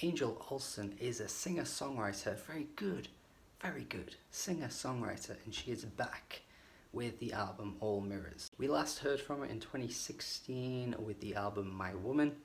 Angel Olsen is a singer-songwriter, very good singer-songwriter, and she is back with the album All Mirrors. We last heard from her in 2016 with the album My Woman.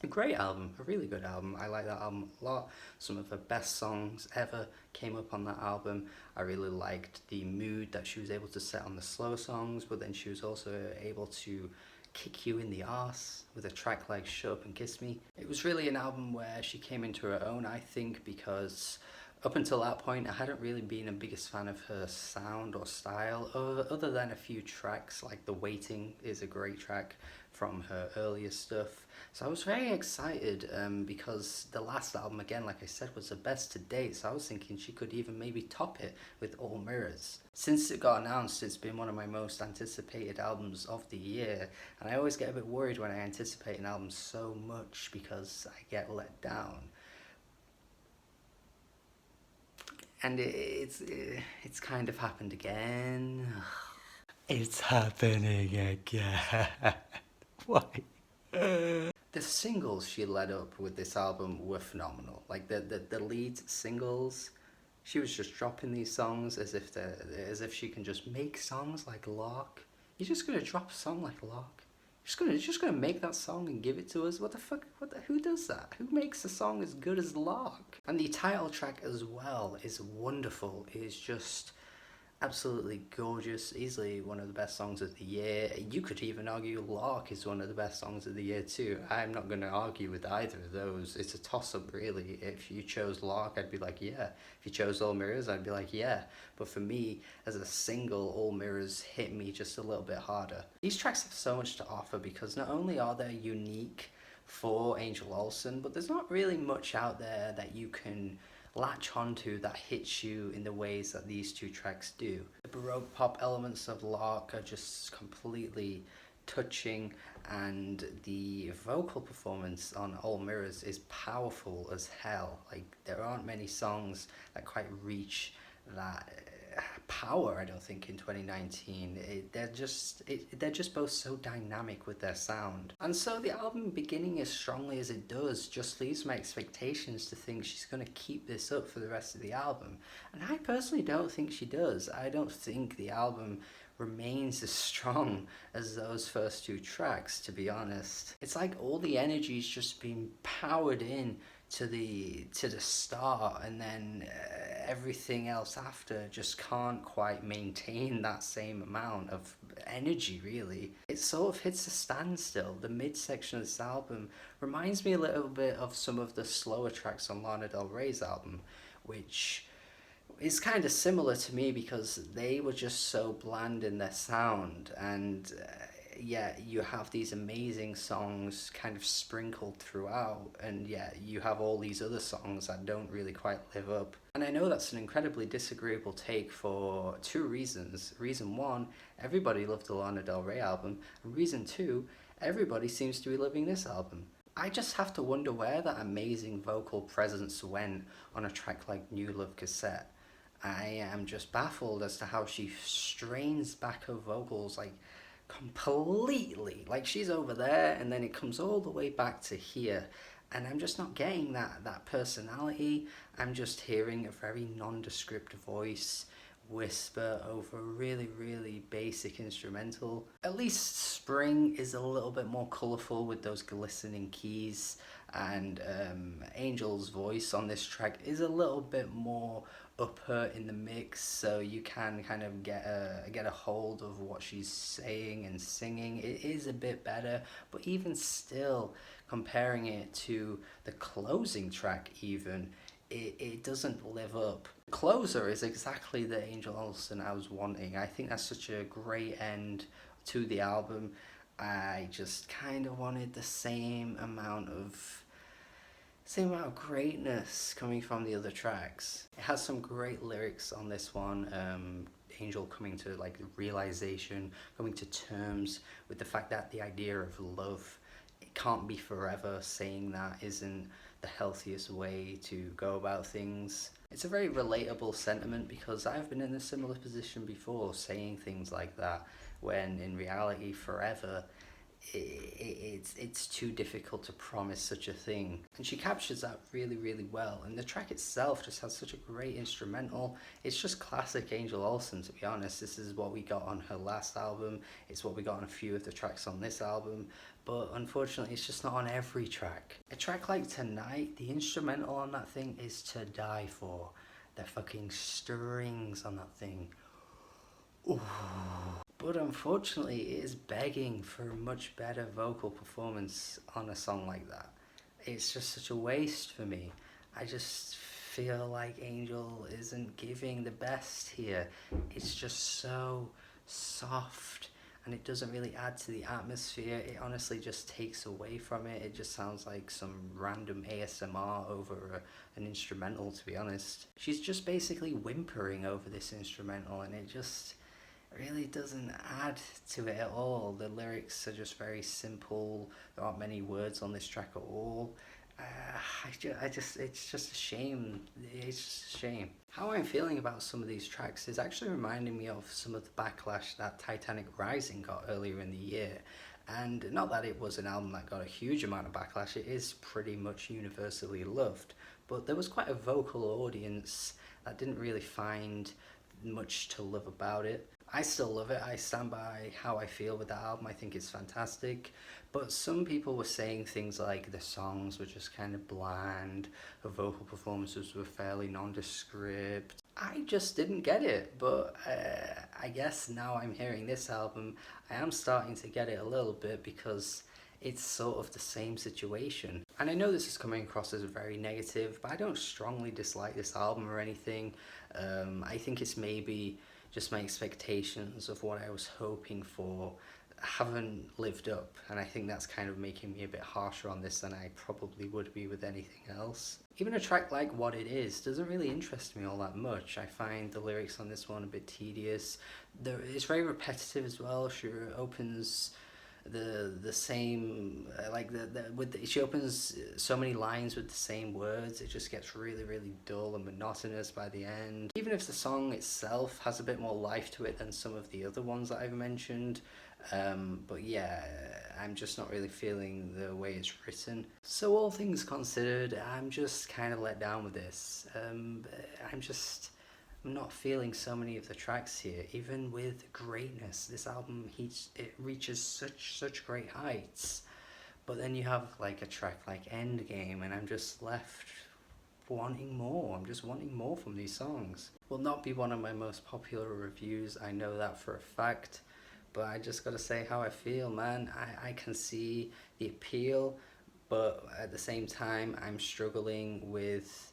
A great album, a really good album. I like that album a lot. Some of her best songs ever came up on that album. I really liked the mood that she was able to set on the slow songs, but then she was also able to kick you in the arse with a track like Shut Up and Kiss Me. It was really an album where she came into her own, I think, because up until that point I hadn't really been a biggest fan of her sound or style, other than a few tracks like The Waiting is a great track from her earlier stuff. So I was very excited because the last album, again, like I said, was the best to date, so I was thinking she could even maybe top it with All Mirrors. Since it got announced, it's been one of my most anticipated albums of the year, and I always get a bit worried when I anticipate an album so much because I get let down. And it's kind of happened again. It's happening again. Why? The singles she led up with this album were phenomenal. Like the lead singles, she was just dropping these songs as if she can just make songs like Lark. You're just gonna drop a song like Lark. You're just gonna make that song and give it to us. What the fuck? Who does that? Who makes a song as good as Lark? And the title track as well is wonderful. It is just absolutely gorgeous, easily one of the best songs of the year. You could even argue Lark is one of the best songs of the year too. I'm not going to argue with either of those. It's a toss-up really. If you chose Lark, I'd be like, yeah. If you chose All Mirrors, I'd be like, yeah. But for me, as a single, All Mirrors hit me just a little bit harder. These tracks have so much to offer because not only are they unique for Angel Olsen, but there's not really much out there that you can latch onto that hits you in the ways that these two tracks do. The Baroque pop elements of Lark are just completely touching, and the vocal performance on All Mirrors is powerful as hell. Like, there aren't many songs that quite reach that power, I don't think, in 2019. They're just both so dynamic with their sound. And so the album beginning as strongly as it does just leaves my expectations to think she's going to keep this up for the rest of the album. And I personally don't think she does. I don't think the album remains as strong as those first two tracks, to be honest. It's like all the energy's just been powered in to the start, and then everything else after just can't quite maintain that same amount of energy, really. It sort of hits a standstill. The midsection of this album reminds me a little bit of some of the slower tracks on Lana Del Rey's album, which is kind of similar to me because they were just so bland in their sound, and yeah, you have these amazing songs kind of sprinkled throughout, and yeah, you have all these other songs that don't really quite live up. And I know that's an incredibly disagreeable take for two reasons. Reason one, everybody loved the Lana Del Rey album, and reason two, everybody seems to be loving this album. I just have to wonder where that amazing vocal presence went on a track like New Love Cassette. I am just baffled as to how she strains back her vocals like completely. Like, she's over there and then it comes all the way back to here, and I'm just not getting that personality. I'm just hearing a very nondescript voice whisper over really basic instrumental. At least Spring is a little bit more colourful with those glistening keys, and Angel's voice on this track is a little bit more upper in the mix, so you can kind of get a hold of what she's saying and singing. It is a bit better, but even still, comparing it to the closing track even, it doesn't live up. Closer is exactly the Angel Olsen I was wanting. I think that's such a great end to the album. I just kind of wanted the same amount of greatness coming from the other tracks. It has some great lyrics on this one. Angel coming to like realization, coming to terms with the fact that the idea of love, it can't be forever. Saying that isn't the healthiest way to go about things. It's a very relatable sentiment because I've been in a similar position before, saying things like that, when in reality forever it's too difficult to promise such a thing. And she captures that really, really well. And the track itself just has such a great instrumental. It's just classic Angel Olsen, to be honest. This is what we got on her last album. It's what we got on a few of the tracks on this album. But unfortunately, it's just not on every track. A track like Tonight, the instrumental on that thing is to die for. The fucking strings on that thing. Ooh. But unfortunately, it is begging for a much better vocal performance on a song like that. It's just such a waste for me. I just feel like Angel isn't giving the best here. It's just so soft and it doesn't really add to the atmosphere. It honestly just takes away from it. It just sounds like some random ASMR over an instrumental, to be honest. She's just basically whimpering over this instrumental and it just really doesn't add to it at all. The lyrics are just very simple. There aren't many words on this track at all. It's just a shame. It's just a shame. How I'm feeling about some of these tracks is actually reminding me of some of the backlash that Titanic Rising got earlier in the year. And not that it was an album that got a huge amount of backlash, it is pretty much universally loved. But there was quite a vocal audience that didn't really find much to love about it. I still love it. I stand by how I feel with the album. I think it's fantastic. But some people were saying things like the songs were just kind of bland, the vocal performances were fairly nondescript. I just didn't get it. But I guess now I'm hearing this album, I am starting to get it a little bit because it's sort of the same situation. And I know this is coming across as very negative, but I don't strongly dislike this album or anything. I think it's maybe just my expectations of what I was hoping for haven't lived up, and I think that's kind of making me a bit harsher on this than I probably would be with anything else. Even a track like What It Is doesn't really interest me all that much. I find the lyrics on this one a bit tedious. It's very repetitive as well. She opens the same she opens so many lines with the same words. It just gets really dull and monotonous by the end. Even if the song itself has a bit more life to it than some of the other ones that I've mentioned, but yeah, I'm just not really feeling the way it's written. So all things considered, I'm just kind of let down with this. I'm not feeling so many of the tracks here. Even with greatness, this album it reaches such great heights, but then you have like a track like Endgame and I'm just left wanting more. I'm just wanting more from these songs. Will not be one of my most popular reviews, I know that for a fact, but I just gotta say how I feel, man. I can see the appeal, but at the same time I'm struggling with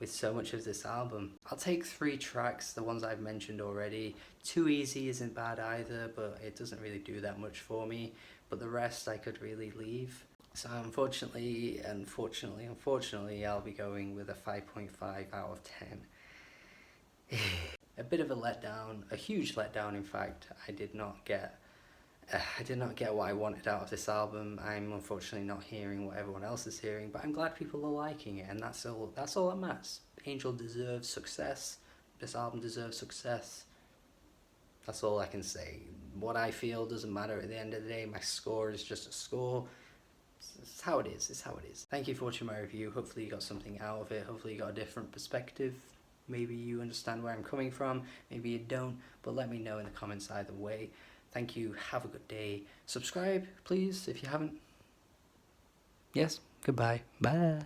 so much of this album. I'll take 3 tracks, the ones I've mentioned already. Too Easy isn't bad either, but it doesn't really do that much for me. But the rest I could really leave. So unfortunately, I'll be going with a 5.5 out of 10. A bit of a letdown, a huge letdown in fact. I did not get what I wanted out of this album. I'm unfortunately not hearing what everyone else is hearing, but I'm glad people are liking it, and that's all that matters. Angel deserves success. This album deserves success. That's all I can say. What I feel doesn't matter at the end of the day. My score is just a score. It's how it is. It's how it is. Thank you for watching my review. Hopefully you got something out of it. Hopefully you got a different perspective. Maybe you understand where I'm coming from. Maybe you don't, but let me know in the comments either way. Thank you. Have a good day. Subscribe, please, if you haven't. Yes. Goodbye. Bye.